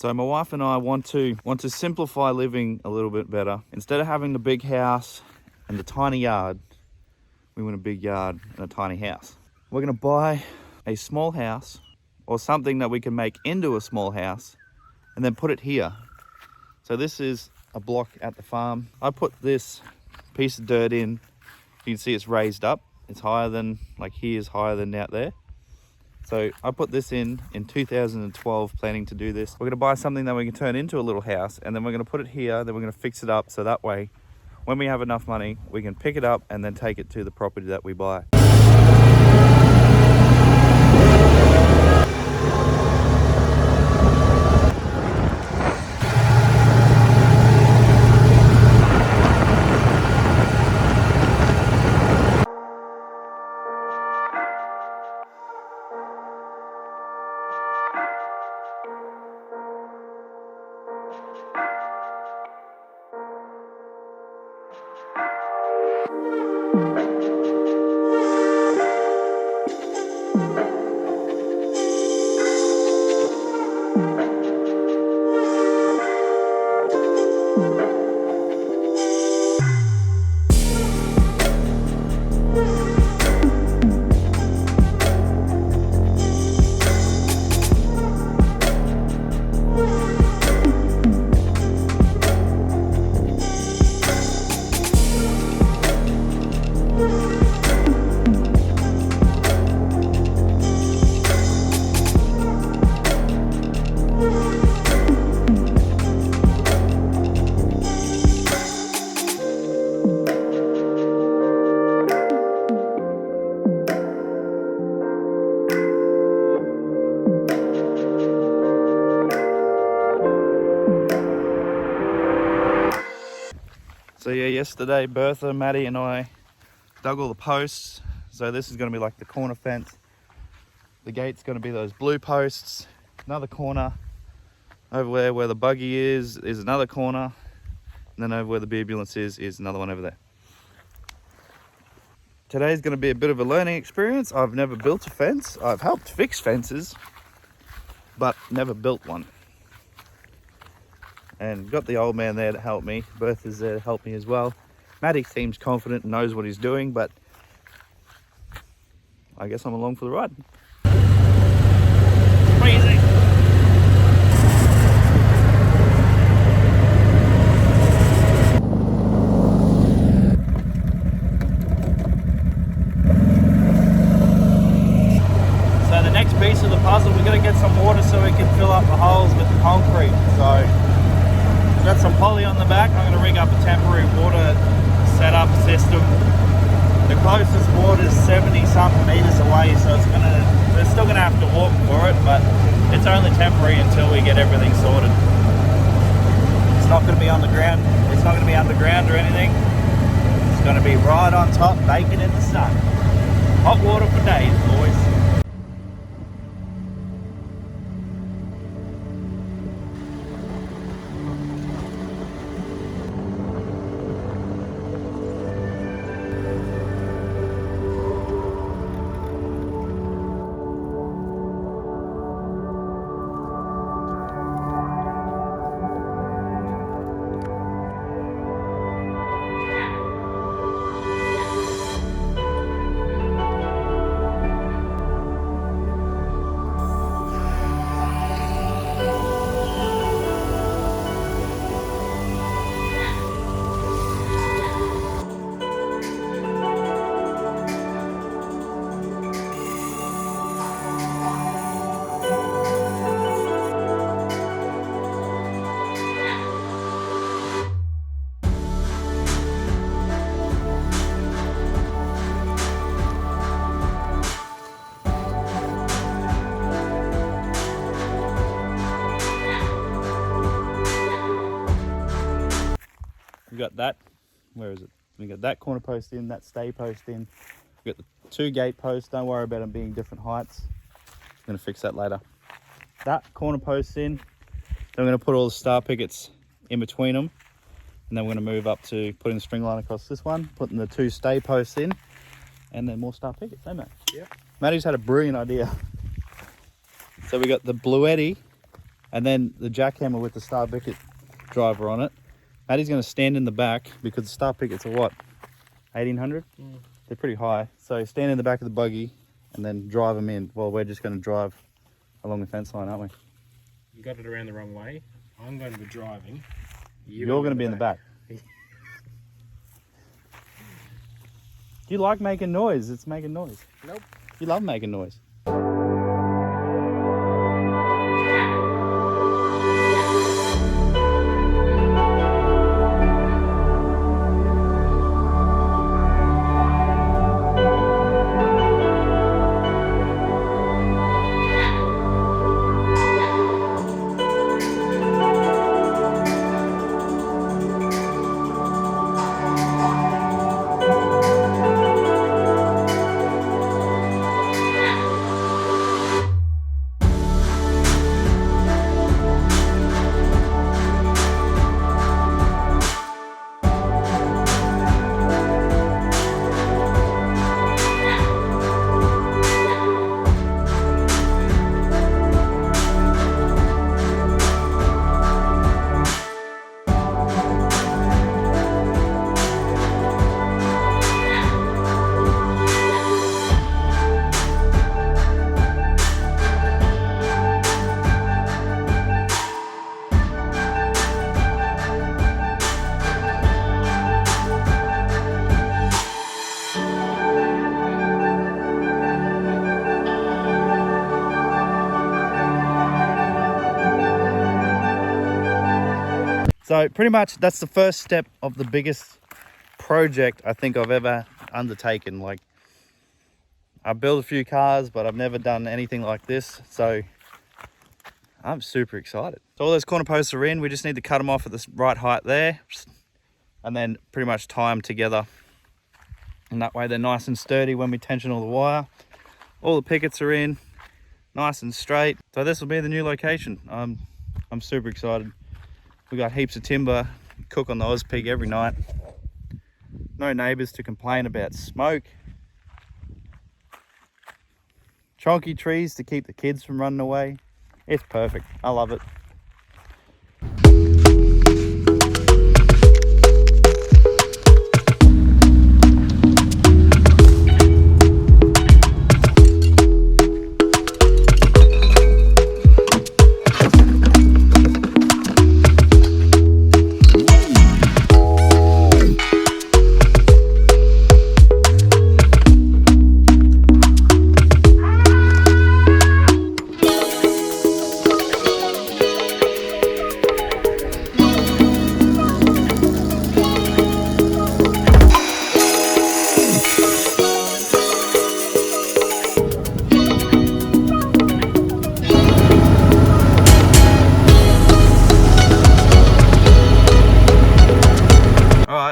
So my wife and I want to simplify living a little bit better. Instead of having the big house and the tiny yard, we want a big yard and a tiny house. We're gonna buy a small house or something that we can make into a small house and then put it here. So this is a block at the farm. I put this piece of dirt in. You can see it's raised up. It's higher than, like here's higher than out there. So I put this in 2012, planning to do this. We're gonna buy something that we can turn into a little house, and then we're gonna put it here, then we're gonna fix it up so that way, when we have enough money, we can pick it up and then take it to the property that we buy. So yeah, yesterday Bertha, Maddie and I dug all the posts. So this is going to be like the corner fence. The gate's going to be those blue posts. Another corner over where the buggy is another corner. And then over where the ambulance is another one over there. Today's going to be a bit of a learning experience. I've never built a fence. I've helped fix fences, but never built one. And got the old man there to help me. Bertha's there to help me as well. Maddie seems confident and knows what he's doing, but I guess I'm along for the ride. Crazy. So the next piece of the puzzle, we're going to get some water so we can fill up the holes with the concrete. So got some poly on the back. I'm going to rig up a temporary water setup system. The closest water is 70 something meters away, so we're still going to have to walk for it, but it's only temporary until we get everything sorted. It's not going to be on the ground. It's not going to be underground or anything. It's going to be right on top, baking in the sun. Hot water for days, boys. We got that, where is it? We got that corner post in, that stay post in. We got the two gate posts, don't worry about them being different heights. I'm gonna fix that later. That corner post in, then I'm gonna put all the star pickets in between them. And then we're gonna move up to putting the string line across this one, putting the two stay posts in, and then more star pickets, hey mate? Yeah. Matty's had a brilliant idea. So we got the bluetti and then the jackhammer with the Star Picket driver on it. Maddie's going to stand in the back because the Star Pickets are what, 1800? They're pretty high. So stand in the back of the buggy and then drive them in while we're just going to drive along the fence line, aren't we? You got it around the wrong way. I'm going to be driving. You're going to be in the back. Do you like making noise? It's making noise. Nope. You love making noise. So pretty much that's the first step of the biggest project I think I've ever undertaken. Like, I've built a few cars, but I've never done anything like this. So I'm super excited. So all those corner posts are in. We just need to cut them off at the right height there and then pretty much tie them together. And that way they're nice and sturdy when we tension all the wire. All the pickets are in, nice and straight. So this will be the new location. I'm super excited. We got heaps of timber, cook on the Oz Pig every night. No neighbours to complain about smoke. Chonky trees to keep the kids from running away. It's perfect. I love it.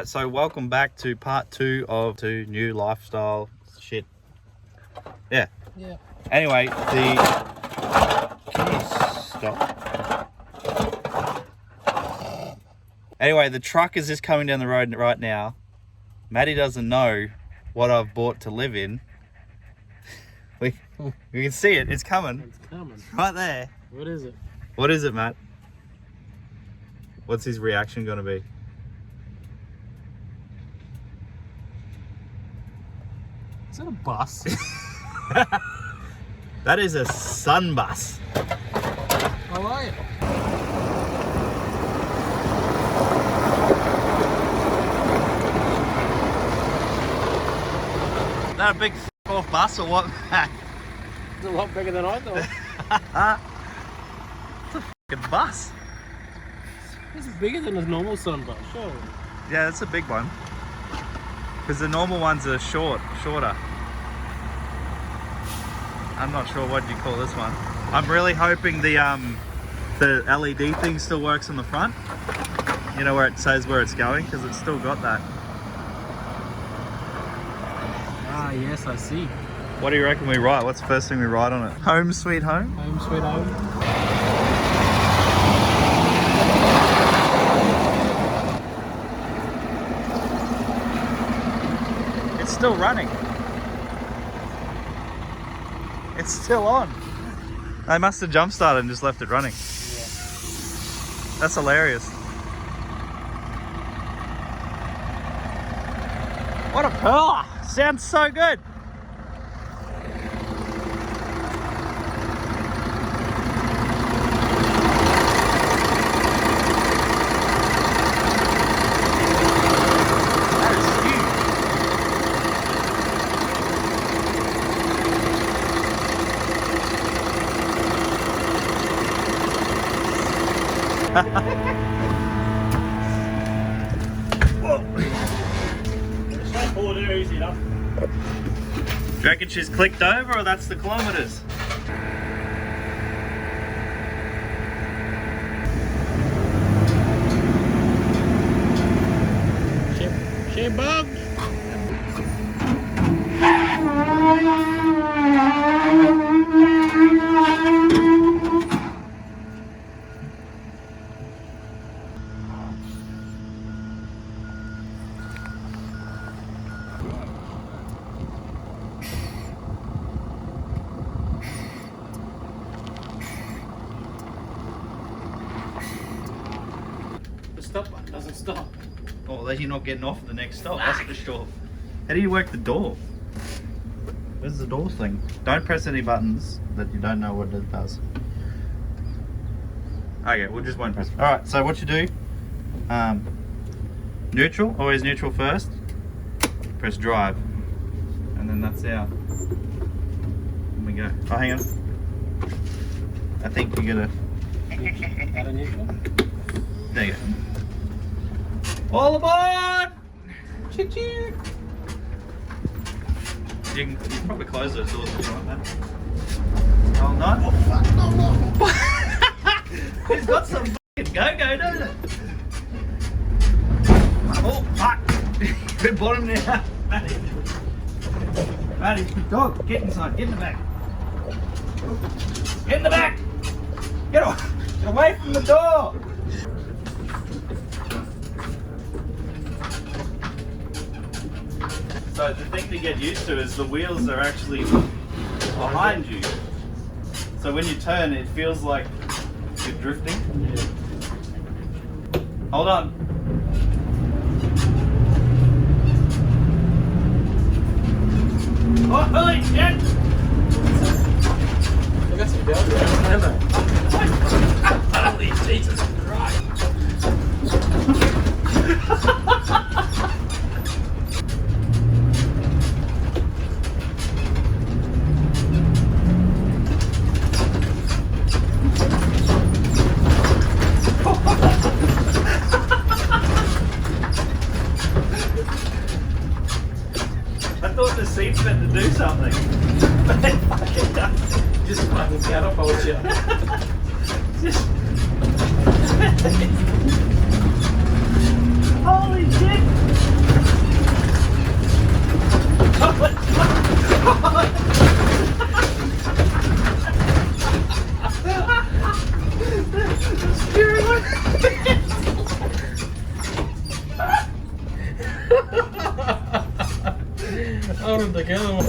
So welcome back to part 2 of 2 new lifestyle shit. Yeah. Anyway, can you stop? Anyway, the truck is just coming down the road right now. Maddie doesn't know what I've bought to live in. We can see it. It's coming. It's coming. Right there. What is it? What is it, Matt? What's his reaction going to be? Is that a bus? That is a sun bus. I like it. Is that a big off bus or what, Matt? It's a lot bigger than I thought. It's a fucking bus. It's bigger than a normal sun bus, sure. Yeah, that's a big one. Because the normal ones are shorter. I'm not sure what you call this one. I'm really hoping the LED thing still works on the front. You know, where it says where it's going, because it's still got that. Ah, yes, I see. What do you reckon we write? What's the first thing we write on it? Home sweet home? Home sweet home. It's still running. It's still on. They must have jump started and just left it running. Yeah. That's hilarious. What a pearler! Sounds so good. That is Straightforward there, easy enough. Do you reckon she's clicked over, or that's the kilometres? She bugs. The stop button doesn't stop. Oh, then you're not getting off at the next stop, that's for sure. How do you work the door? Where's the door thing? Don't press any buttons that you don't know what it does. Okay, we'll just won't press. Alright, so what you do, neutral, always neutral first. Press drive. And then that's out. And we go. Oh, hang on. I think you gotta. Out of neutral. There you go. All aboard! Choo-choo! You can probably close those doors if you want that. Oh no! Oh, fuck. It's got some fucking go-go, doesn't it? Oh fuck! We're bottom now. Matty, dog, get inside, get in the back. Get in the back! Get away from the door! So the thing to get used to is the wheels are actually behind you. So when you turn, it feels like you're drifting. Yeah. Hold on. Oh, holy shit! I got some bells around there. Holy Jesus Christ! I thought the seat's meant to do something. But it fucking doesn't. Just fucking catapult you. Just... Holy shit! The steering wheel. Hold them together.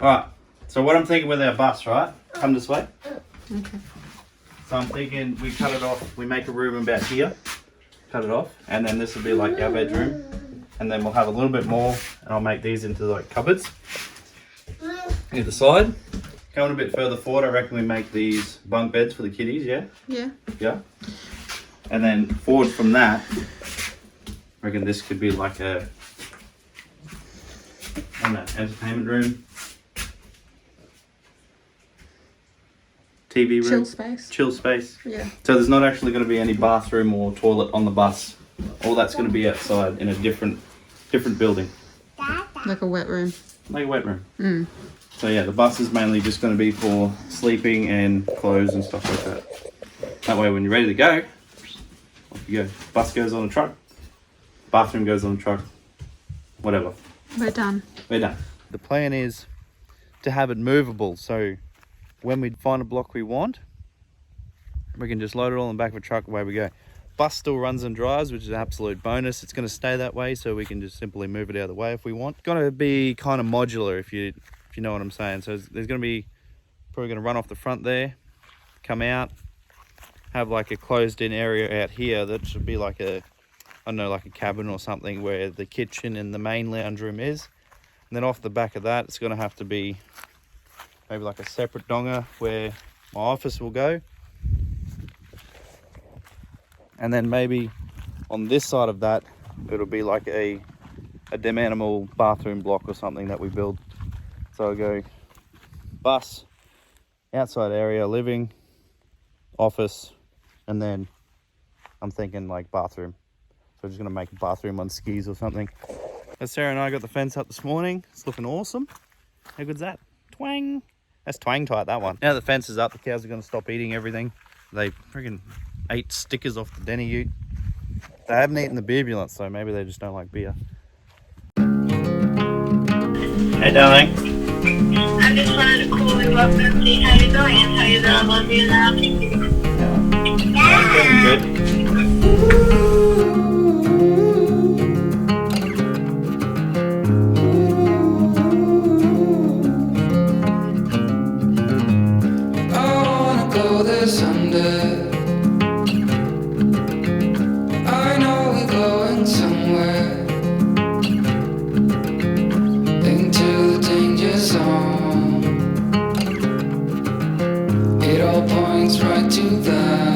Alright, so what I'm thinking with our bus, right? Come this way. Okay. So I'm thinking we cut it off, we make a room about here, cut it off, and then this will be like our bedroom. And then we'll have a little bit more, and I'll make these into like cupboards. Either side. Going a bit further forward, I reckon we make these bunk beds for the kiddies, yeah? Yeah. Yeah. And then forward from that, I reckon this could be like a, I don't know, entertainment room. TV room. Chill space. Chill space. Yeah. So there's not actually going to be any bathroom or toilet on the bus. All that's going to be outside in a different building. Like a wet room. Like a wet room. Mm. So yeah, the bus is mainly just going to be for sleeping and clothes and stuff like that. That way when you're ready to go, off you go. Bus goes on a truck, bathroom goes on a truck, whatever. We're done. We're done. The plan is to have it movable, so when we find a block we want, we can just load it all in the back of a truck, away we go. Bus still runs and drives, which is an absolute bonus. It's going to stay that way, so we can just simply move it out of the way if we want. It's going to be kind of modular, if you know what I'm saying. So there's going to be probably going to run off the front there, come out, have like a closed-in area out here that should be like a, I don't know, like a cabin or something where the kitchen and the main lounge room is. And then off the back of that, it's going to have to be maybe like a separate donga where my office will go. And then maybe on this side of that, it'll be like a dim animal bathroom block or something that we build. So I'll go bus, outside area, living, office, and then I'm thinking like bathroom. So I'm just gonna make a bathroom on skis or something. So Sarah and I got the fence up this morning. It's looking awesome. How good's that? Twang. That's twang tight, that one. Now the fence is up, the cows are gonna stop eating everything. They freaking ate stickers off the Denny ute. They haven't eaten the beer ambulance, so maybe they just don't like beer. Hey darling. I just wanted to call you up and see how you're going and tell you that I love you and that I'll miss you. I'm doing good. I wanna go there someday. I know we're going somewhere into the danger zone. It all points right to that.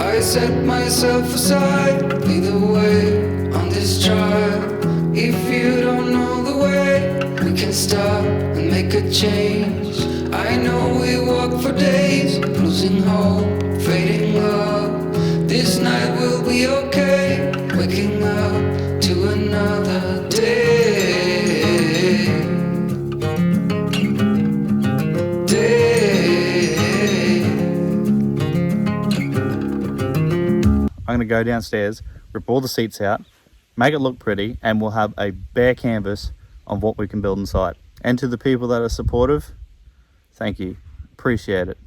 I set myself aside, lead the way on this trial. If you don't know the way, we can stop and make a change. I know we walk for days, losing hope, fading love. This night will be okay, waking up to another day. I'm gonna go downstairs, rip all the seats out, make it look pretty, and we'll have a bare canvas of what we can build inside. And to the people that are supportive, thank you. Appreciate it.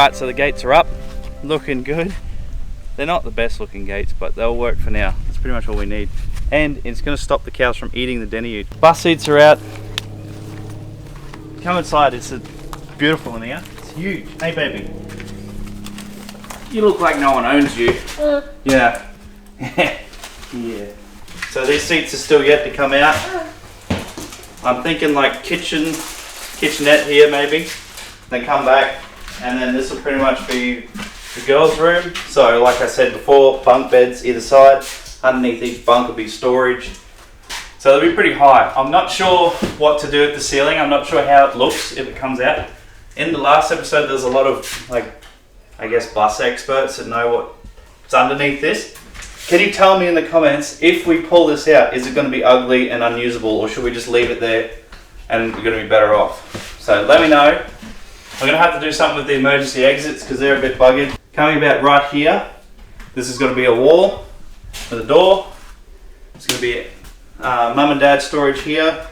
Alright, so the gates are up, looking good. They're not the best looking gates, but they'll work for now. That's pretty much all we need. And it's going to stop the cows from eating the denny ute. Bus seats are out. Come inside, it's beautiful in here. It's huge. Hey baby. You look like no one owns you. Yeah. Yeah. So these seats are still yet to come out. I'm thinking like kitchenette here maybe. Then come back, and then this will pretty much be the girls' room. So like I said before, bunk beds either side. Underneath each bunk will be storage. So they'll be pretty high. I'm not sure what to do with the ceiling. I'm not sure how it looks if it comes out. In the last episode, there's a lot of, like, I guess bus experts that know what's underneath this. Can you tell me in the comments, if we pull this out, is it going to be ugly and unusable, or should we just leave it there and we're going to be better off? So let me know. I'm going to have to do something with the emergency exits because they're a bit buggered. Coming about right here, this is going to be a wall with a door. It's going to be mum and dad storage here.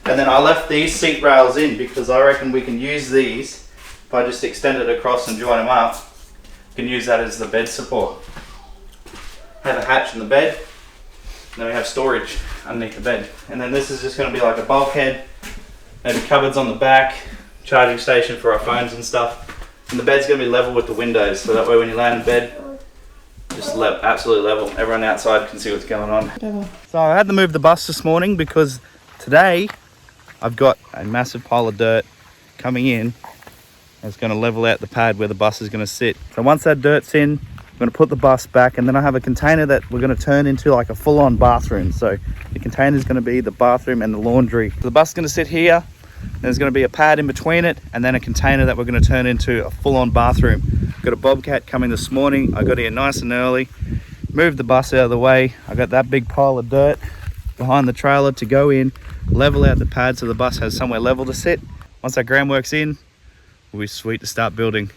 And then I left these seat rails in because I reckon we can use these. If I just extend it across and join them up, we can use that as the bed support. Have a hatch in the bed, and then we have storage underneath the bed. And then this is just going to be like a bulkhead, maybe cupboards on the back, charging station for our phones and stuff. And the bed's going to be level with the windows, so that way when you land in bed, just absolutely level. Everyone outside can see what's going on. So I had to move the bus this morning because today I've got a massive pile of dirt coming in. It's going to level out the pad where the bus is going to sit. So once that dirt's in, I'm going to put the bus back, and then I have a container that we're going to turn into like a full-on bathroom. So the container is going to be the bathroom and the laundry. So the bus is going to sit here. There's going to be a pad in between it, and then a container that we're going to turn into a full-on bathroom. Got a bobcat coming this morning. I got here nice and early, moved the bus out of the way. I got that big pile of dirt behind the trailer to go in, level out the pad so the bus has somewhere level to sit. Once that groundwork's in, we'll be sweet to start building.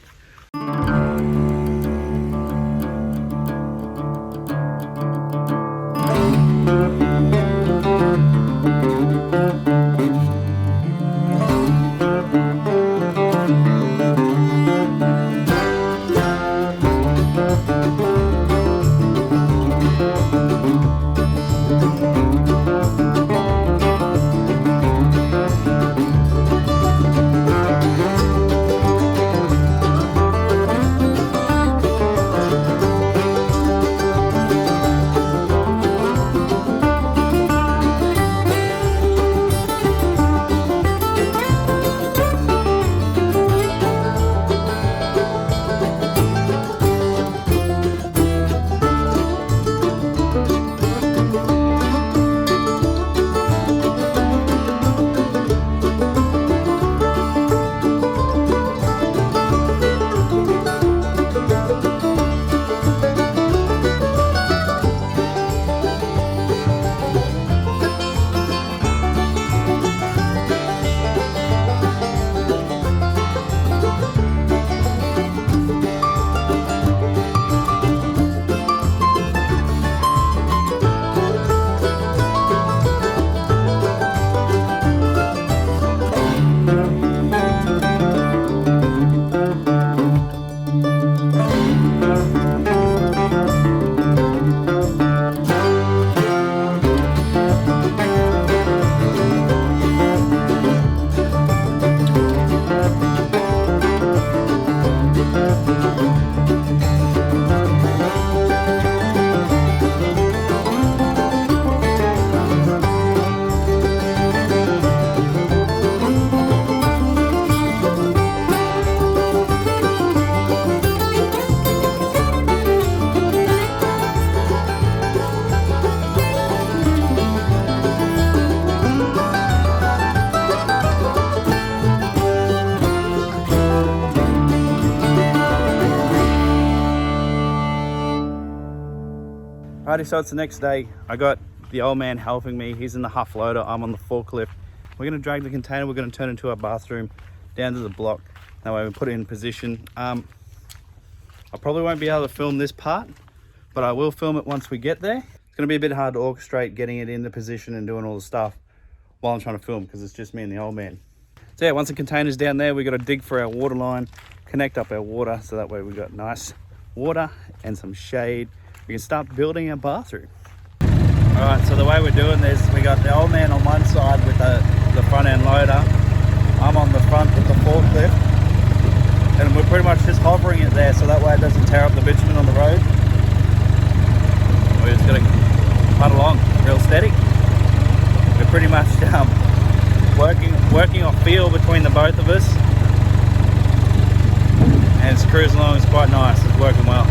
Alrighty, so it's the next day. I got the old man helping me. He's in the huff loader, I'm on the forklift. We're gonna drag the container, we're gonna turn it into our bathroom down to the block. That way we put it in position. I probably won't be able to film this part, but I will film it once we get there. It's gonna be a bit hard to orchestrate getting it in the position and doing all the stuff while I'm trying to film because it's just me and the old man. So yeah, once the container's down there, we gotta dig for our water line, connect up our water, so that way we've got nice water and some shade. We can start building a bathroom. All right, so the way we're doing this, we got the old man on one side with the front end loader. I'm on the front with the forklift, and we're pretty much just hovering it there, so that way it doesn't tear up the bitumen on the road. We're just gonna putt along real steady. We're pretty much working off feel between the both of us, and it's cruising along. It's quite nice. It's working well.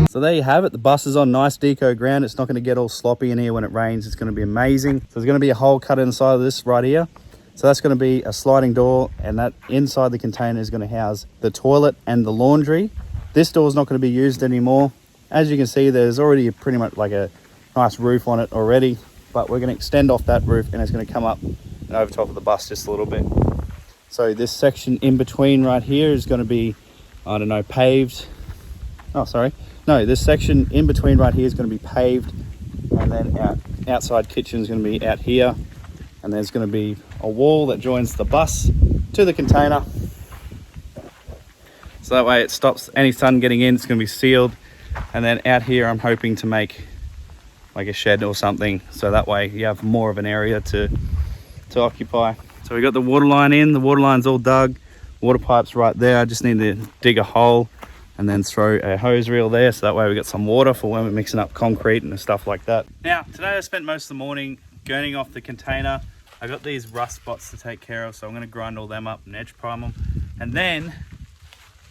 So there you have it. The bus is on nice deco ground. It's not going to get all sloppy in here when it rains. It's going to be amazing. So there's going to be a hole cut inside of this right here. So that's going to be a sliding door, and that inside the container is going to house the toilet and the laundry. This door is not going to be used anymore. As you can see, there's already pretty much like a nice roof on it already, but we're going to extend off that roof, and it's going to come up and over top of the bus just a little bit. So this section in between right here is going to be, I don't know, paved. Oh, sorry. No, this section in between right here is going to be paved, and then outside kitchen is going to be out here, and there's going to be a wall that joins the bus to the container. So that way it stops any sun getting in. It's going to be sealed. And then out here I'm hoping to make like a shed or something, so that way you have more of an area to occupy. So we got the water line in. The water line's all dug. Water pipe's right there. I just need to dig a hole and then throw a hose reel there, so that way we got some water for when we're mixing up concrete and stuff like that. Now, today I spent most of the morning gurning off the container. I got these rust spots to take care of, so I'm going to grind all them up and edge prime them. And then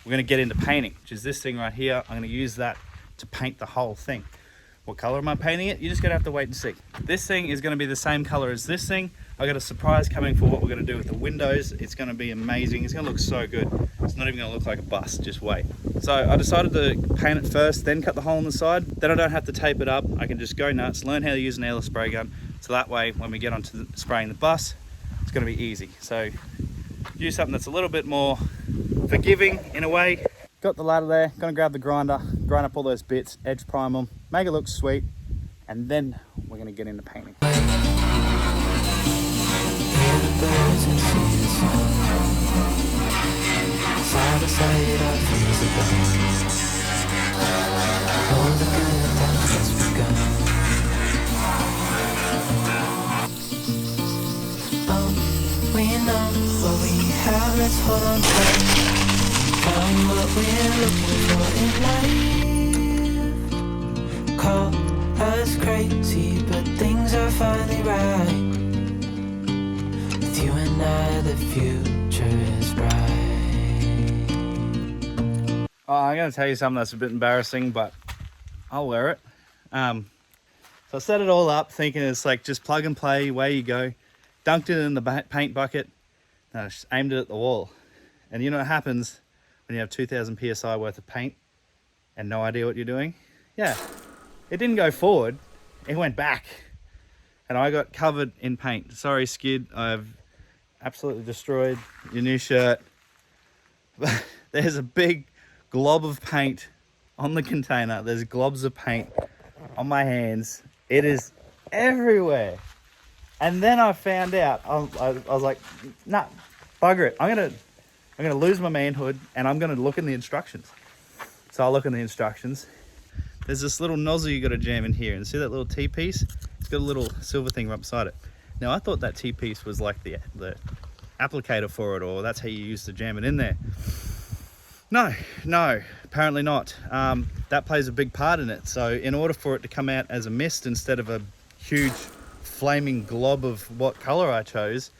we're going to get into painting, which is this thing right here. I'm going to use that to paint the whole thing. What color am I painting it? You're just going to have to wait and see. This thing is going to be the same color as this thing. I got a surprise coming for what we're going to do with the windows. It's going to be amazing. It's going to look so good. It's not even going to look like a bus. Just wait. So I decided to paint it first, then cut the hole on the side. Then I don't have to tape it up. I can just go nuts, learn how to use an airless spray gun. So that way, when we get onto spraying the bus, it's going to be easy. So use something that's a little bit more forgiving in a way. Got the ladder there. Going to grab the grinder, grind up all those bits, edge prime them, make it look sweet, and then we're going to get into painting. We know what we have, let's hold on tight. Find what we're looking for in life. Call us crazy, but things are finally right. With you and I, the future is bright. Oh, I'm going to tell you something that's a bit embarrassing, but I'll wear it. So I set it all up thinking it's like just plug and play, away you go. Dunked it in the paint bucket, and I just aimed it at the wall. And you know what happens when you have 2,000 PSI worth of paint and no idea what you're doing? Yeah, it didn't go forward, it went back. And I got covered in paint. Sorry, Skid, I've absolutely destroyed your new shirt. There's a big glob of paint on the container. There's globs of paint on my hands. It is everywhere. And then I found out, I was like, nah, bugger it. I'm gonna lose my manhood and I'm gonna look in the instructions. So I look in the instructions. There's this little nozzle you gotta jam in here, and see that little T-piece? It's got a little silver thing right beside it. Now I thought that T-piece was like the applicator for it, or that's how you used to jam it in there. No, apparently not. That plays a big part in it. So in order for it to come out as a mist instead of a huge flaming glob of what color I chose,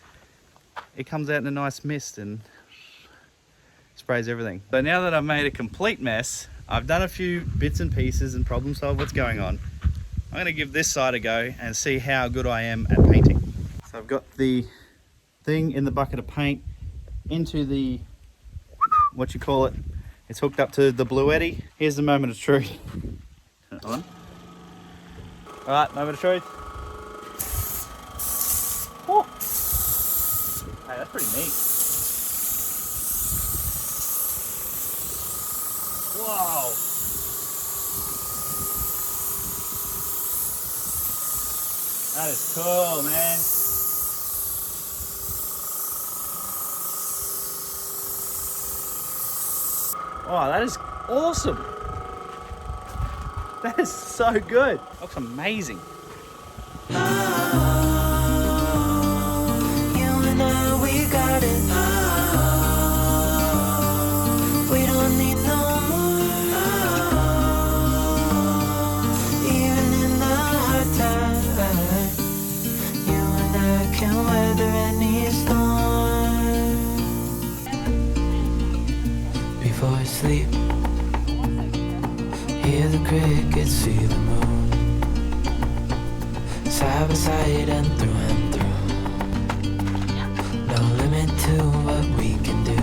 it comes out in a nice mist and sprays everything. So now that I've made a complete mess, I've done a few bits and pieces and problem solved what's going on. I'm gonna give this side a go and see how good I am at painting. So I've got the thing in the bucket of paint into the, what you call it, it's hooked up to the Blue Eddy. Here's the moment of truth. On. All right, moment of truth. Oh. Hey, that's pretty neat. Whoa. That is cool, man. Oh, that is awesome. That is so good. Looks amazing. You and I, we got it. We don't need no more. Even in the hard times, you and I can weather any storm. Before I sleep, hear the crickets, see the moon, side by side and through. No limit to what we can do.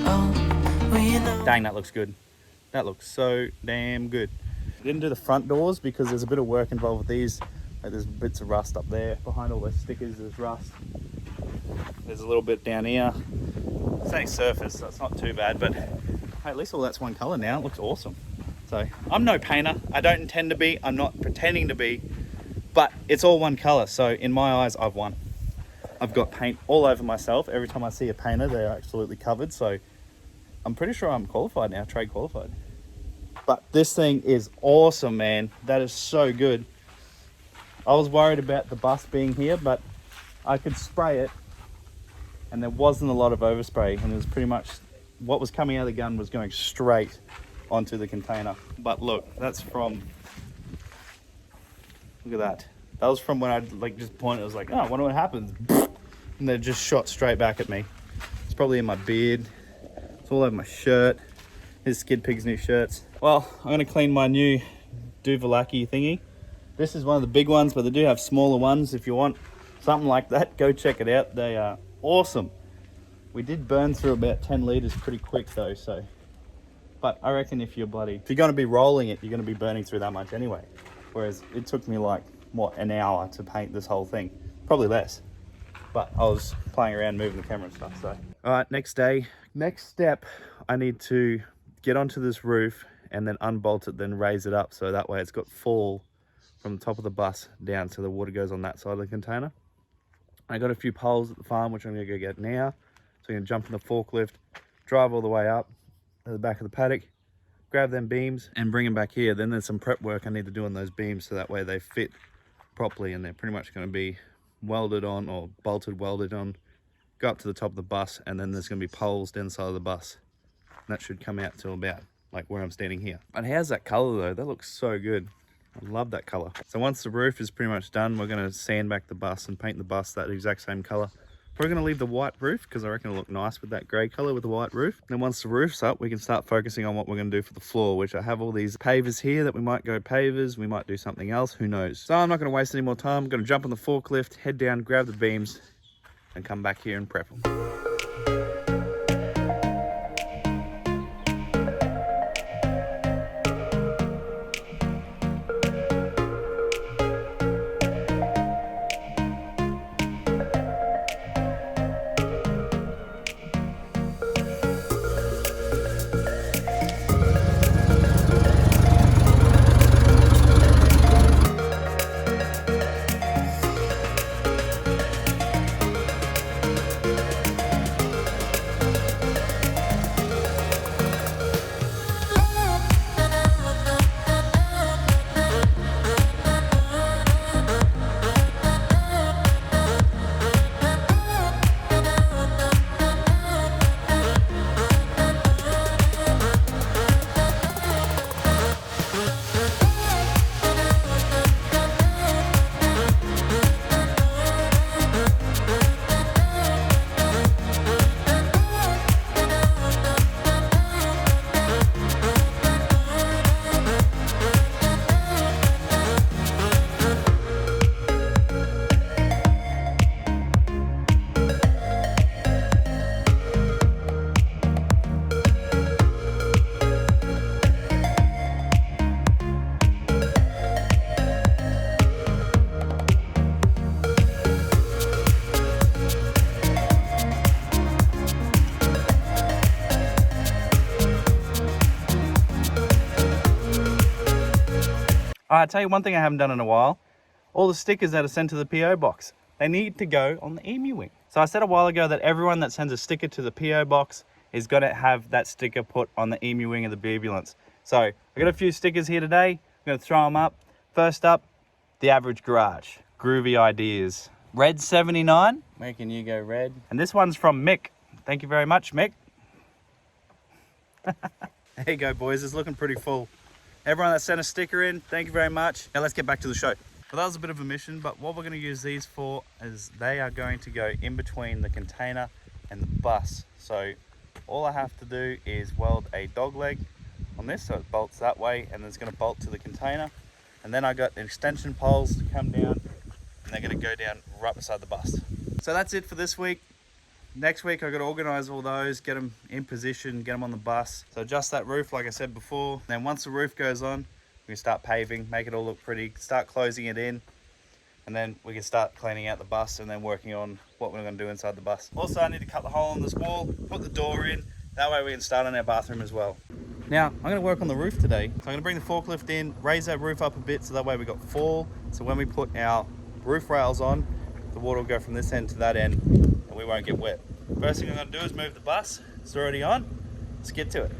Oh, we know. Dang, that looks good. That looks so damn good. I didn't do the front doors because there's a bit of work involved with these. Like there's bits of rust up there. Behind all those stickers, there's rust. There's a little bit down here. It's only surface, so it's not too bad, but hey, at least all that's one color now. It looks awesome. So I'm no painter. I don't intend to be. I'm not pretending to be, but it's all one color. So in my eyes, I've won. I've got paint all over myself. Every time I see a painter, they're absolutely covered. So I'm pretty sure I'm qualified now, trade qualified. But this thing is awesome, man. That is so good. I was worried about the bus being here, but I could spray it and there wasn't a lot of overspray, and it was pretty much what was coming out of the gun was going straight onto the container. But look, that's from, look at that. That was from when I like just pointed, I was like, oh, I wonder what happens. And they just shot straight back at me. It's probably in my beard. It's all over my shirt. Here's Skid Pig's new shirts. Well, I'm gonna clean my new Duvalaki thingy. This is one of the big ones, but they do have smaller ones. If you want something like that, go check it out. They are awesome. We did burn through about 10 litres pretty quick though, so. But I reckon if you're gonna be rolling it, you're gonna be burning through that much anyway. Whereas it took me like, what, an hour to paint this whole thing. Probably less. But I was playing around moving the camera and stuff, so. All right, next day. Next step, I need to get onto this roof and then unbolt it, then raise it up so that way it's got fall from the top of the bus down so the water goes on that side of the container. I got a few poles at the farm, which I'm gonna go get now. So I'm gonna jump in the forklift, drive all the way up to the back of the paddock, grab them beams and bring them back here. Then there's some prep work I need to do on those beams so that way they fit properly and they're pretty much gonna be welded on or welded on, go up to the top of the bus, and then there's gonna be poles down the side of the bus. And that should come out to about like where I'm standing here. But how's that color though? That looks so good. I love that color. So once the roof is pretty much done, we're gonna sand back the bus and paint the bus that exact same color. We're gonna leave the white roof because I reckon it'll look nice with that gray color with the white roof. And then once the roof's up, we can start focusing on what we're gonna do for the floor, which I have all these pavers here that we might go pavers, we might do something else, who knows. So I'm not gonna waste any more time. I'm gonna jump on the forklift, head down, grab the beams, and come back here and prep them. I'll tell you one thing I haven't done in a while. All the stickers that are sent to the PO box, they need to go on the emu wing. So I said a while ago that everyone that sends a sticker to the PO box is going to have that sticker put on the emu wing of the Beerambulance. So I got a few stickers here today. I'm going to throw them up. First up, the average garage. Groovy ideas. Red 79, making you go red. And this one's from Mick. Thank you very much, Mick. There you go, boys. It's looking pretty full. Everyone that sent a sticker in, thank you very much. Now let's get back to the show. Well, that was a bit of a mission, but what we're going to use these for is they are going to go in between the container and the bus. So all I have to do is weld a dog leg on this, so it bolts that way, and it's going to bolt to the container. And then I got extension poles to come down, and they're going to go down right beside the bus. So that's it for this week. Next week I've got to organise all those, get them in position, get them on the bus. So adjust that roof like I said before. Then once the roof goes on, we can start paving, make it all look pretty, start closing it in, and then we can start cleaning out the bus and then working on what we're going to do inside the bus. Also, I need to cut the hole in this wall, put the door in, that way we can start on our bathroom as well. Now, I'm going to work on the roof today. So I'm going to bring the forklift in, raise that roof up a bit so that way we got fall. So when we put our roof rails on, the water will go from this end to that end and we won't get wet. First thing I'm going to do is move the bus. It's already on. Let's get to it.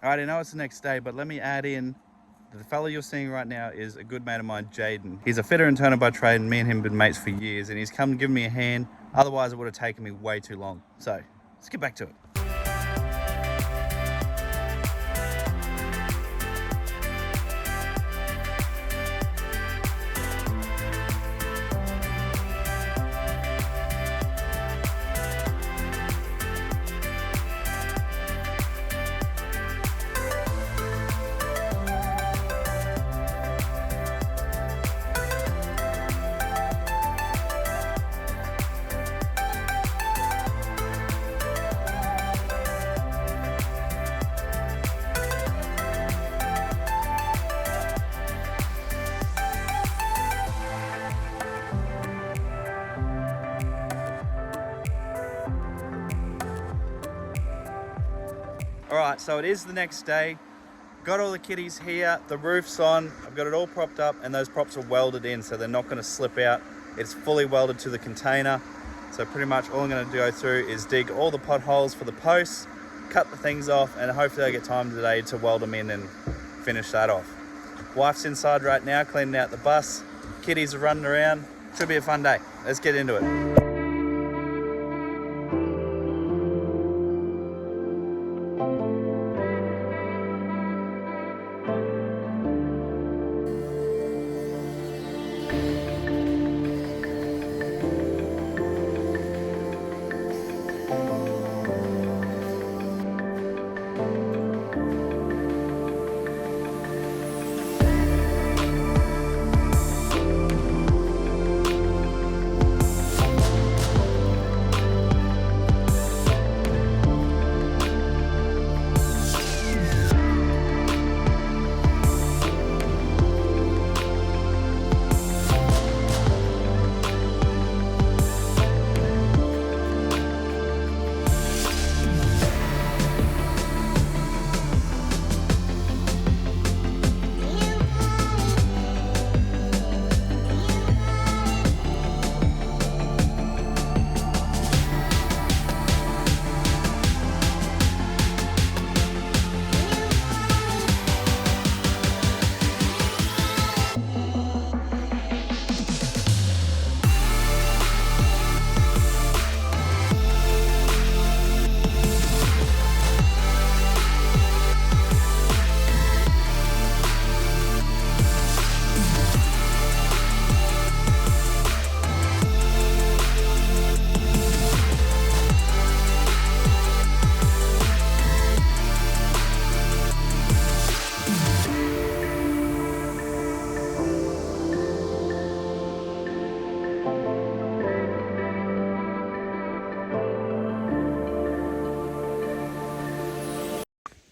Alright, I know it's the next day, but let me add in that the fella you're seeing right now is a good mate of mine, Jaden. He's a fitter and turner by trade, and me and him have been mates for years, and he's come and given me a hand. Otherwise, it would have taken me way too long. So, let's get back to it. Alright, so it is the next day. Got all the kitties here, the roof's on, I've got it all propped up, and those props are welded in so they're not going to slip out. It's fully welded to the container. So pretty much all I'm going to go through is dig all the potholes for the posts, cut the things off, and hopefully I get time today to weld them in and finish that off. Wife's inside right now cleaning out the bus. Kitties are running around. Should be a fun day. Let's get into it.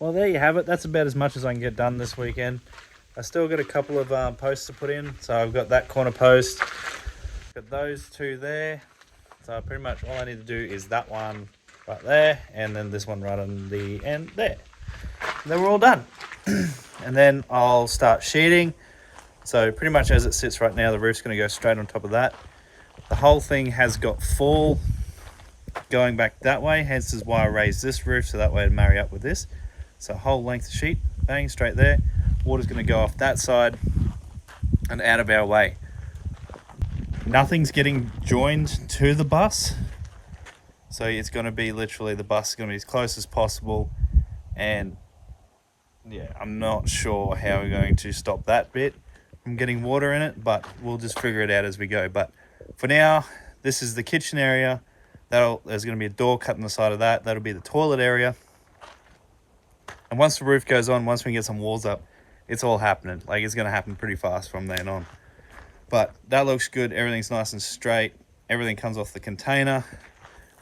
Well, there you have it. That's about as much as I can get done this weekend. I still got a couple of posts to put in. So I've got that corner post, got those two there. So pretty much all I need to do is that one right there, and then this one right on the end there. And then we're all done. And then I'll start sheeting. So pretty much as it sits right now, the roof's going to go straight on top of that. The whole thing has got fall going back that way, hence is why I raised this roof, so that way it'd marry up with this. So whole length of sheet, bang, straight there. Water's going to go off that side and out of our way. Nothing's getting joined to the bus, so it's going to be literally, the bus is going to be as close as possible. And yeah, I'm not sure how we're going to stop that bit from getting water in it, but we'll just figure it out as we go. But for now, this is the kitchen area. There's going to be a door cut in the side of that. That'll be the toilet area. And once the roof goes on, once we get some walls up, it's all happening. Like, it's going to happen pretty fast from then on. But that looks good. Everything's nice and straight. Everything comes off the container.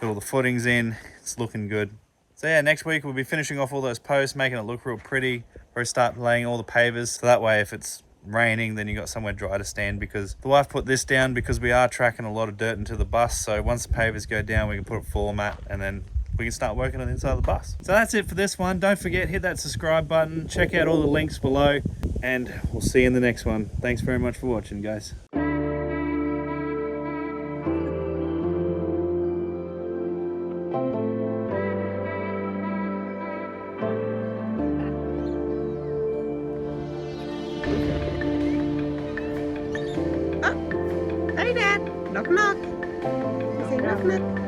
Got all the footings in. It's looking good. So yeah, next week we'll be finishing off all those posts, making it look real pretty. We'll start laying all the pavers. So that way, if it's raining, then you got somewhere dry to stand, because the wife put this down because we are tracking a lot of dirt into the bus. So once the pavers go down, we can put a floor mat, and then we can start working on the inside of the bus. So that's it for this one. Don't forget, hit that subscribe button, check out all the links below, and we'll see you in the next one. Thanks very much for watching, guys. Hey, Dad. Knock, knock. Say knock, knock.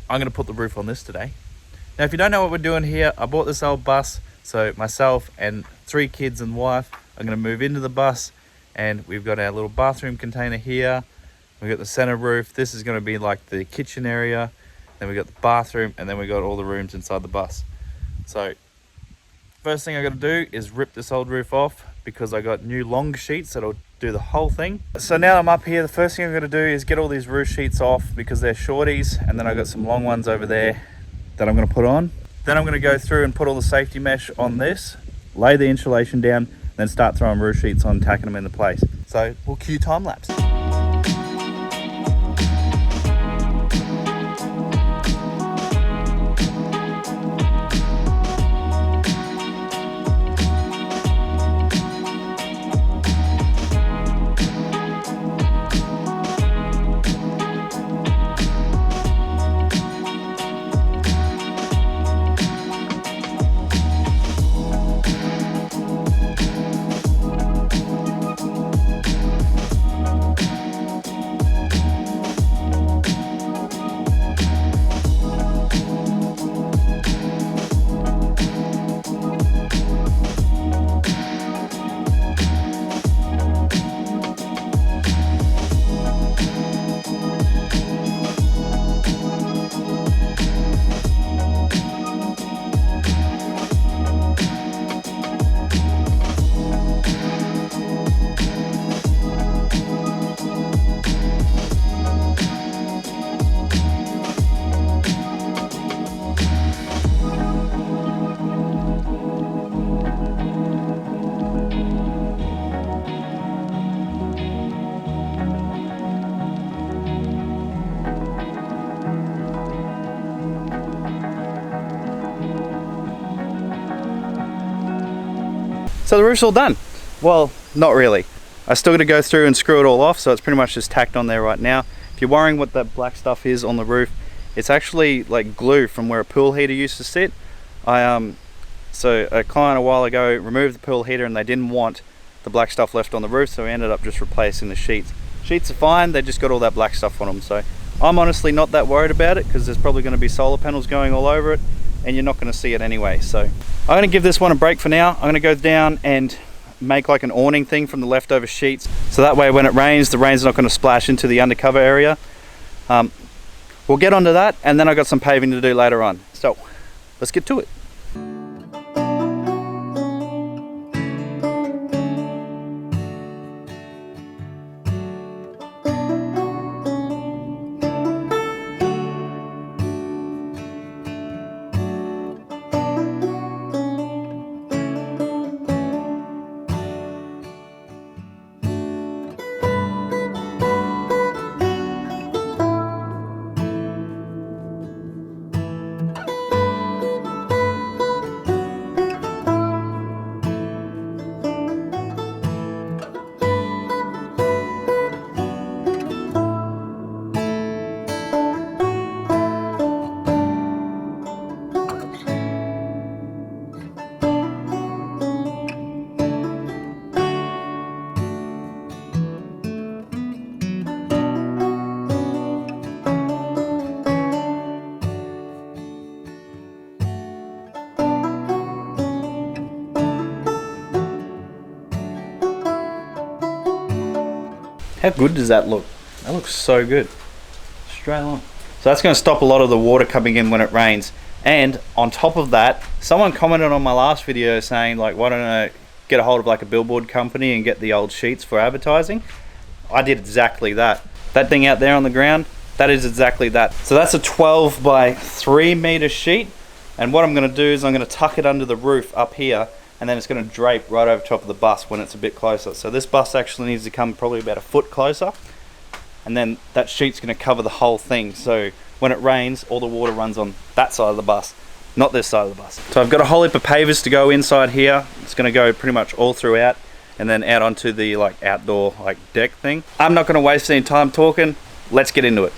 I'm going to put the roof on this today. Now, if you don't know what we're doing here, I bought this old bus. So myself and 3 kids and wife are going to move into the bus, and we've got our little bathroom container here. We've got the center roof. This is going to be like the kitchen area. Then we've got the bathroom, and then we've got all the rooms inside the bus. So first thing I got to do is rip this old roof off, because I got new long sheets that'll do the whole thing. So now I'm up here, the first thing I'm going to do is get all these roof sheets off, because they're shorties, and then I got some long ones over there that I'm going to put on. Then I'm going to go through and put all the safety mesh on this, lay the insulation down, then start throwing roof sheets on, tacking them into place. So we'll cue time lapse. So the roof's all done. Well, not really. I still got to go through and screw it all off, so it's pretty much just tacked on there right now. If you're worrying what that black stuff is on the roof, it's actually like glue from where a pool heater used to sit. So a client a while ago removed the pool heater and they didn't want the black stuff left on the roof, so we ended up just replacing the sheets. Sheets are fine, they just got all that black stuff on them, so I'm honestly not that worried about it because there's probably going to be solar panels going all over it and you're not going to see it anyway. So I'm going to give this one a break for now. I'm going to go down and make like an awning thing from the leftover sheets, so that way when it rains, the rain's not going to splash into the undercover area. We'll get onto that, and then I've got some paving to do later on. So let's get to it. How good does that look? That looks so good. Straight on. So that's going to stop a lot of the water coming in when it rains. And on top of that, someone commented on my last video saying like, why don't I get a hold of like a billboard company and get the old sheets for advertising? I did exactly that. That thing out there on the ground, that is exactly that. So that's a 12 by 3 meter sheet. And what I'm going to do is I'm going to tuck it under the roof up here, and then it's going to drape right over top of the bus when it's a bit closer. So this bus actually needs to come probably about a foot closer, and then that sheet's going to cover the whole thing. So when it rains, all the water runs on that side of the bus, not this side of the bus. So I've got a whole heap of pavers to go inside here. It's going to go pretty much all throughout, and then out onto the like outdoor like deck thing. I'm not going to waste any time talking. Let's get into it.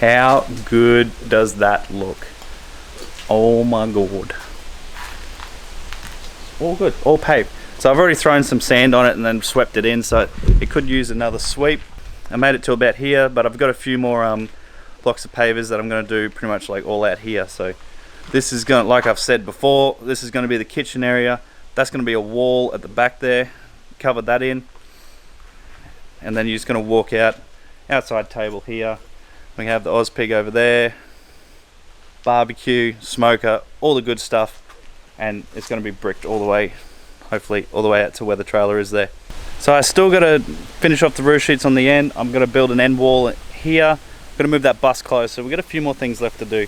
How good does that look? Oh my god. All good, all paved. So I've already thrown some sand on it and then swept it in, so it could use another sweep. I made it to about here, but I've got a few more blocks of pavers that I'm going to do pretty much like all out here. So this is going to, like I've said before, this is going to be the kitchen area. That's going to be a wall at the back there. Cover that in. And then you're just going to walk out, outside table here. We have the Ozpig over there, barbecue, smoker, all the good stuff, and it's going to be bricked all the way, hopefully all the way out to where the trailer is there. So I still got to finish off the roof sheets on the end. I'm going to build an end wall here. I'm going to move that bus closer. We've got a few more things left to do.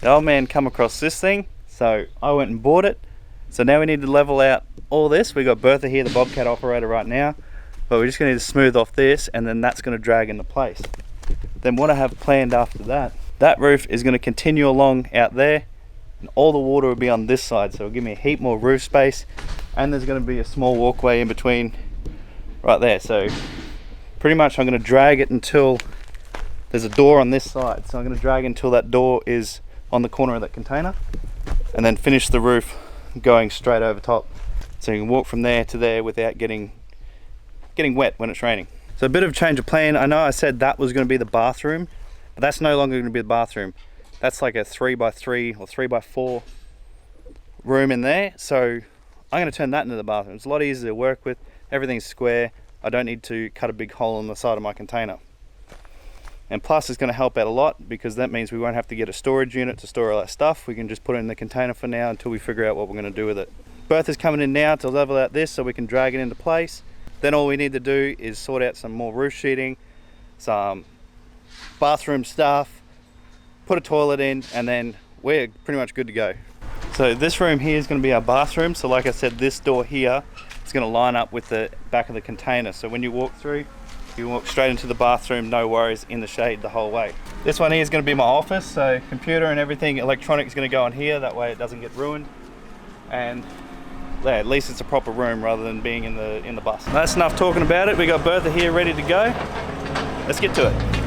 The old man come across this thing, so I went and bought it. So now we need to level out all this. We got Bertha here, the Bobcat operator right now, but we're just gonna need to smooth off this, and then that's gonna drag into place. Then what I have planned after that, that roof is gonna continue along out there, and all the water will be on this side, so it'll give me a heap more roof space, and there's gonna be a small walkway in between right there. So pretty much I'm gonna drag it until there's a door on this side. So I'm gonna drag until that door is on the corner of that container, and then finish the roof going straight over top. So you can walk from there to there without getting wet when it's raining. So a bit of a change of plan. I know I said that was gonna be the bathroom, but that's no longer gonna be the bathroom. That's like a 3x3 or 3x4 room in there. So I'm gonna turn that into the bathroom. It's a lot easier to work with. Everything's square. I don't need to cut a big hole in the side of my container. And plus it's gonna help out a lot, because that means we won't have to get a storage unit to store all that stuff. We can just put it in the container for now until we figure out what we're gonna do with it. Bertha's coming in now to level out this so we can drag it into place. Then all we need to do is sort out some more roof sheeting, some bathroom stuff, put a toilet in, and then we're pretty much good to go. So this room here is going to be our bathroom. So like I said, this door here is going to line up with the back of the container. So when you walk through, you walk straight into the bathroom, no worries, in the shade the whole way. This one here is going to be my office. So computer and everything, electronic is going to go in here. That way it doesn't get ruined. And yeah, at least it's a proper room rather than being in the bus. That's enough talking about it. We got Bertha here ready to go. Let's get to it.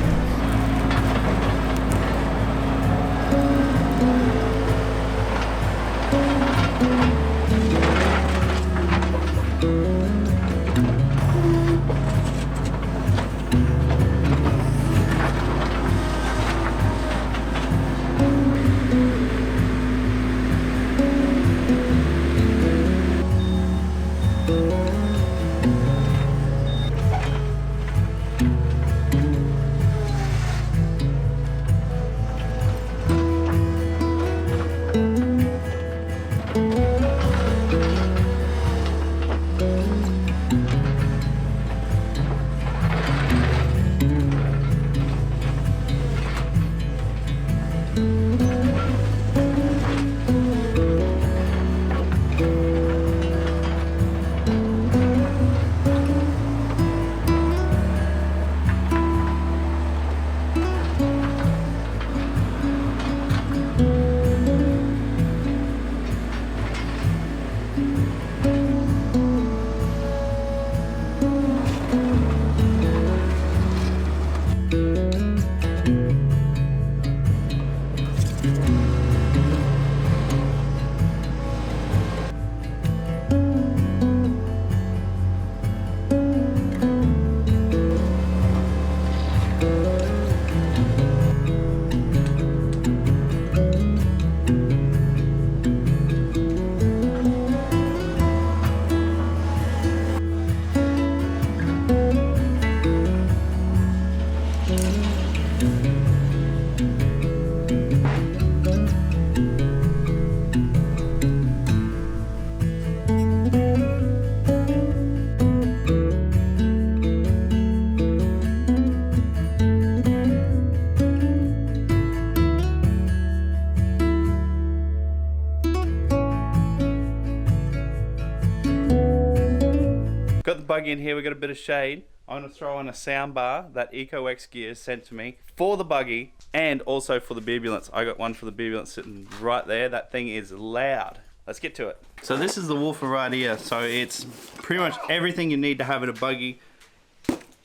Got the buggy in here, we got a bit of shade. I'm gonna throw in a sound bar that EcoX Gear sent to me for the buggy and also for the ambulance. I got one for the ambulance sitting right there. That thing is loud. Let's get to it. So this is the woofer right here. So it's pretty much everything you need to have in a buggy.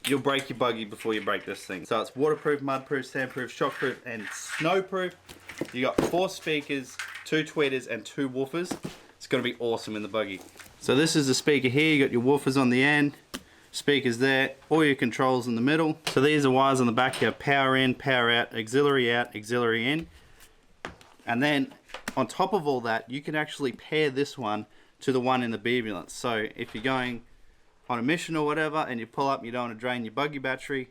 You'll break your buggy before you break this thing. So it's waterproof, mudproof, sandproof, shockproof, and snowproof. You got 4 speakers, 2 tweeters, and 2 woofers. It's gonna be awesome in the buggy. So this is the speaker here. You got your woofers on the end, speakers there, all your controls in the middle. So these are wires on the back. You have power in, power out, auxiliary in. And then on top of all that, you can actually pair this one to the one in the ambulance. So if you're going on a mission or whatever and you pull up and you don't want to drain your buggy battery,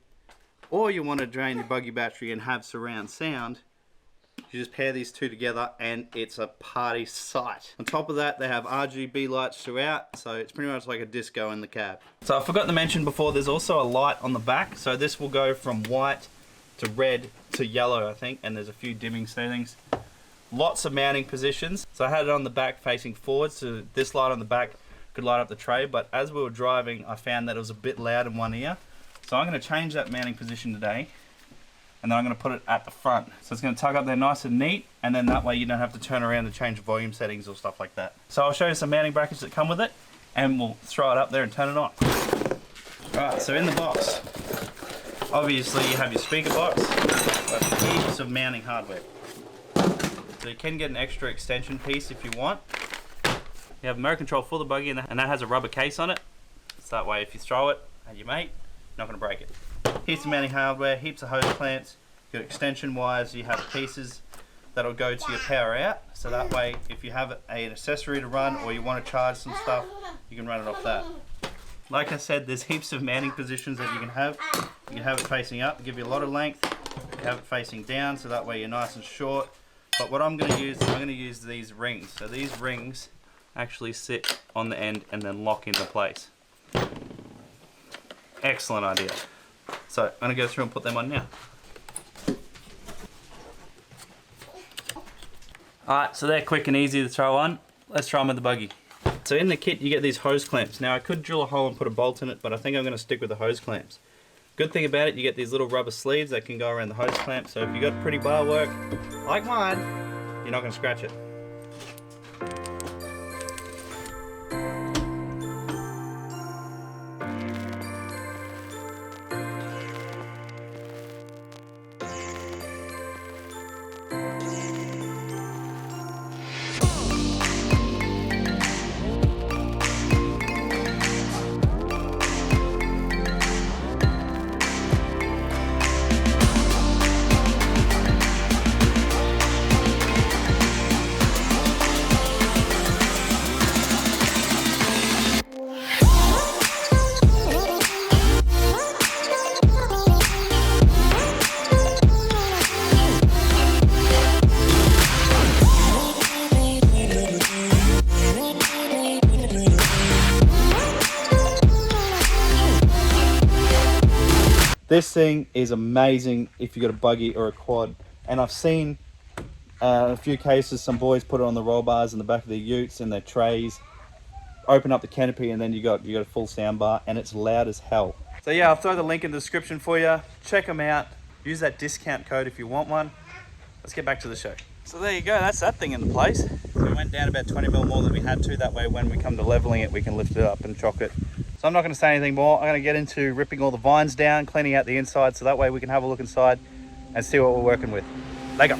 or you want to drain your buggy battery and have surround sound, you just pair these two together and it's a party sight. On top of that, they have RGB lights throughout, so it's pretty much like a disco in the cab. So I forgot to mention before, there's also a light on the back. So this will go from white to red to yellow, I think, and there's a few dimming settings. lots of mounting positions. So I had it on the back facing forward, so this light on the back could light up the tray, but as we were driving, I found that it was a bit loud in one ear. So I'm going to change that mounting position today, and then I'm going to put it at the front. So it's going to tug up there nice and neat, and then that way you don't have to turn around to change volume settings or stuff like that. So I'll show you some mounting brackets that come with it, and we'll throw it up there and turn it on. Alright, so in the box, obviously you have your speaker box, but heaps of mounting hardware. So you can get an extra extension piece if you want. You have a motor control for the buggy, and that has a rubber case on it. So that way if you throw it at your mate, you're not going to break it. Heaps of mounting hardware, heaps of hose clamps, you've got extension wires, you have pieces that'll go to your power out. So that way if you have an accessory to run or you want to charge some stuff, you can run it off that. Like I said, there's heaps of mounting positions that you can have. You can have it facing up, give you a lot of length. You can have it facing down, so that way you're nice and short. But what I'm going to use these rings. So these rings actually sit on the end and then lock into place. Excellent idea. So I'm going to go through and put them on now. Alright, so they're quick and easy to throw on. Let's try them with the buggy. So in the kit you get these hose clamps. Now I could drill a hole and put a bolt in it, but I think I'm going to stick with the hose clamps. Good thing about it, you get these little rubber sleeves that can go around the hose clamp, so if you got pretty bar work, like mine, you're not going to scratch it. This thing is amazing if you've got a buggy or a quad. And I've seen a few cases, some boys put it on the roll bars in the back of their utes and their trays, open up the canopy, and then you got a full sound bar, and it's loud as hell. So yeah, I'll throw the link in the description for you. Check them out. Use that discount code if you want one. Let's get back to the show. So there you go, that's that thing in place. So we went down about 20 mil more than we had to. That way when we come to leveling it, we can lift it up and chock it. So I'm not going to say anything more. I'm going to get into ripping all the vines down, cleaning out the inside, so that way we can have a look inside and see what we're working with. Let go.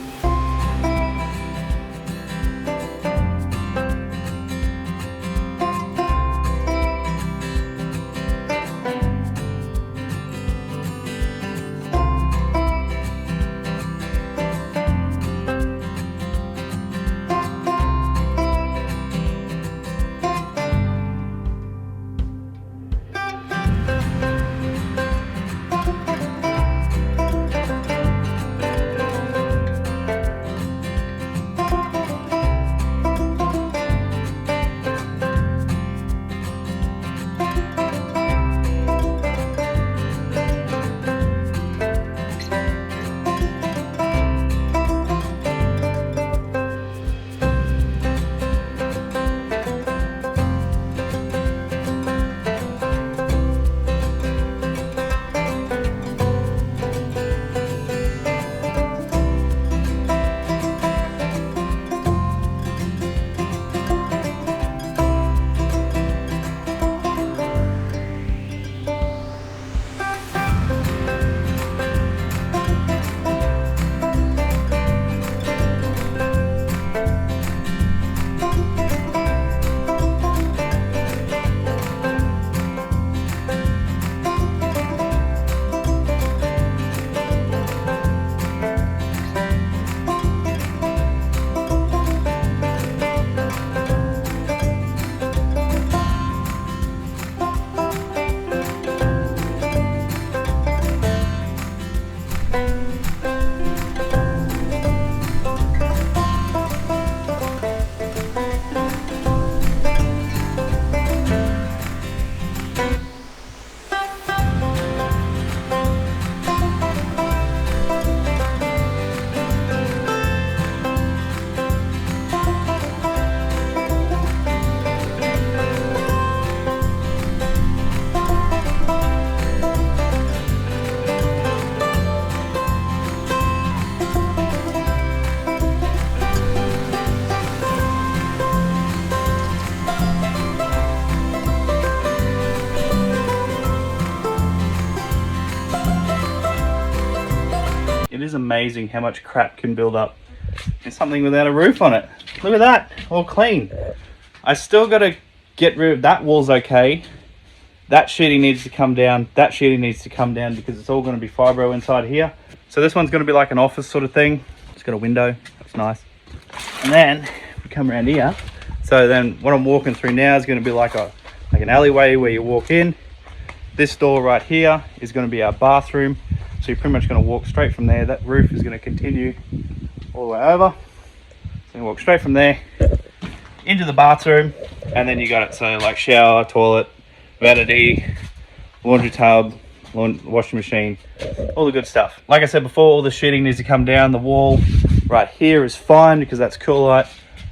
is amazing how much crap can build up in something without a roof on it. Look at that, all clean. I still got to get rid of that. Wall's okay. That sheeting needs to come down. That sheeting needs to come down because it's all going to be fibro inside here. So this one's going to be like an office sort of thing. It's got a window. That's nice. And then we come around here. So then what I'm walking through now is going to be like an alleyway where you walk in. This door right here is going to be our bathroom. So you're pretty much going to walk straight from there. That roof is going to continue all the way over. So you walk straight from there into the bathroom, and then you got it so like shower, toilet, vanity, laundry tub, washing machine, all the good stuff. Like I said before, all the sheeting needs to come down. The wall right here is fine because that's Coolite,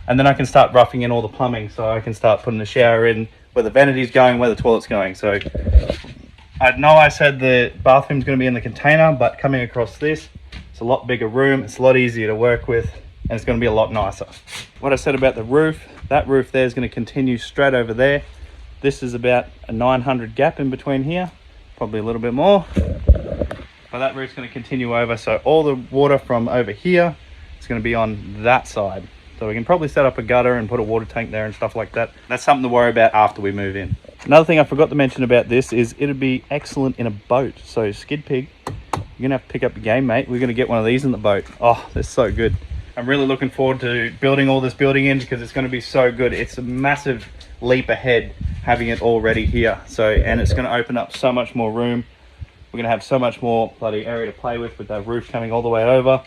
and then I can start roughing in all the plumbing, so I can start putting the shower in where the vanity's going, where the toilet's going. So I know I said the bathroom's going to be in the container, but coming across this, it's a lot bigger room, it's a lot easier to work with, and it's going to be a lot nicer. What I said about the roof, that roof there is going to continue straight over there. This is about a 900 gap in between here, probably a little bit more, but that roof's going to continue over, so all the water from over here is going to be on that side. So we can probably set up a gutter and put a water tank there and stuff like that. That's something to worry about after we move in. Another thing I forgot to mention about this is it'd be excellent in a boat. So Skid Pig, you're gonna have to pick up your game, mate. We're gonna get one of these in the boat. Oh, they're so good. I'm really looking forward to building all this building in because it's gonna be so good. It's a massive leap ahead having it already here. So, and it's gonna open up so much more room. We're gonna have so much more bloody area to play with that roof coming all the way over.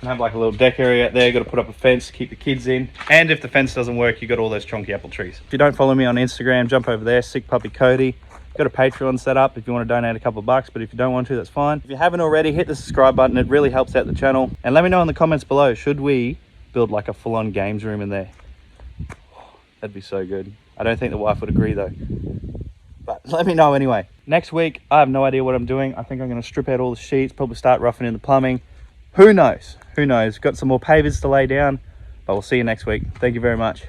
And have like a little deck area out there. Got to put up a fence to keep the kids in, and if the fence doesn't work, you got all those chonky apple trees. If you don't follow me on Instagram, jump over there, Sick Puppy Cody. Got a Patreon set up if you want to donate a couple of bucks, but if you don't want to, that's fine. If you haven't already, hit the subscribe button. It really helps out the channel. And let me know in the comments below, should we build like a full-on games room in there? That'd be so good. I don't think the wife would agree though, but let me know anyway. Next week, I have no idea what I'm doing. I think I'm going to strip out all the sheets, probably start roughing in the plumbing. Who knows? Who knows? Got some more pavers to lay down, but we'll see you next week. Thank you very much.